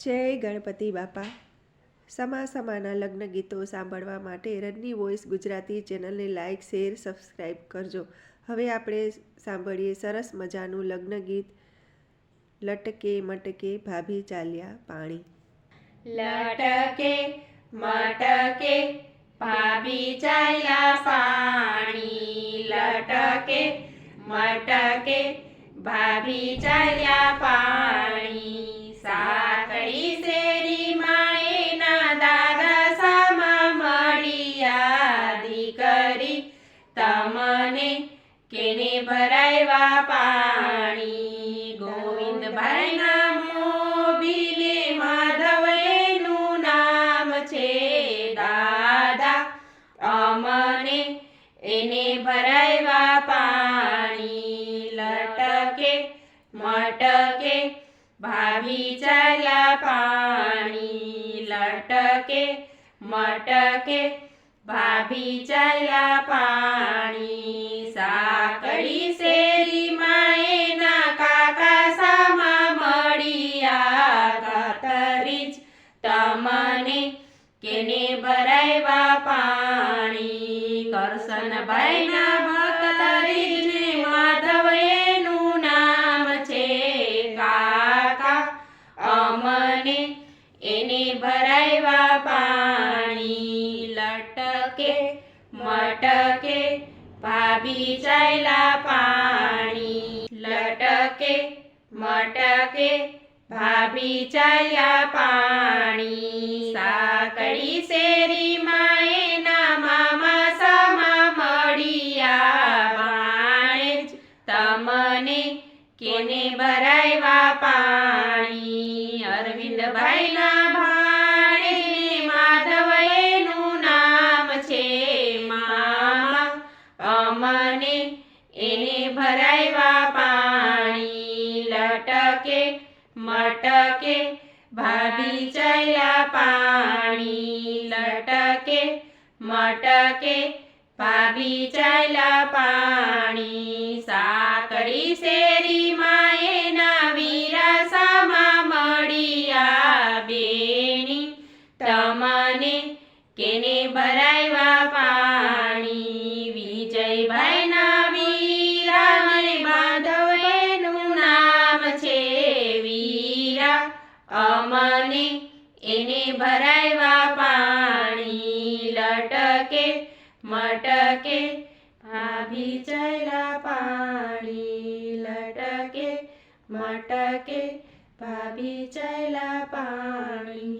જય ગણપતિ બાપા। સમાના લગ્ન ગીતો સાંભળવા માટે રનની વોઇસ ગુજરાતી ચેનલને લાઇક શેર સબસ્ક્રાઈબ કરજો। હવે આપણે સાંભળીએ સરસ મજાનું લગ્ન ગીત લટકે મટકે ભાભી ચાલ્યા પાણી। લટકે મટકે ભાભી ચાલ્યા પાણી। લટકે મટકે ભાભી ચાલ્યા પાણી। સાંકળી શેરીમાં એના દાદા સામા મળ્યા। દીકરી તમને કેને ભરાવ્યા પાણી। ગોવિંદભાઈના મોભીને માધવ એનું નામ છે। દાદા અમને એને ભરાવ્યા પાણી। લટકે મટકે ભાભી ચાલ્યા પાણી। લટકે મટકે ભાભી ચાલ્યા પાણી। સાંકળી શેરીમાં એના કાકા સામા મળ્યા। કાતરી જ તમને કેને ભરાવ્યા પાણી। કરશનભાઈના ભક્તરીજને માધવ એનું નામ છે। કાકા અમને એને ભરાવ્યા પાણી। લટકે મટકે ભાભી ચાલ્યા પાણી। લટકે મટકે ભાભી ચાલ્યા પાણી। સાંકળી શેરીમાં એના મામા સામા મળ્યા। ભાણેજ તમને કેને ભરાવ્યા પાણી। અરવિંદભાઈના ભાણેજને માધવ એનું નામ છે। મામા અમને એને ભરાવ્યા પાણી। લટકે મટકે ભાભી ચાલ્યા પાણી। લટકે મટકે ભાભી ચાલ્યા પાણી। સાંકળી શેરીમાં એના વીરા સામા મળ્યા। બેની તમને કેને ભરાવ્યા પાણી। વિજયભાઈના વીરાને માધવ એનું નામ છે। વીરા અમને એને ભરાવ્યા પાણી। લટકે મટકે ભાભી ચાલ્યા પાણી। લટકે મટકે ભાભી ચાલ્યા પાણી।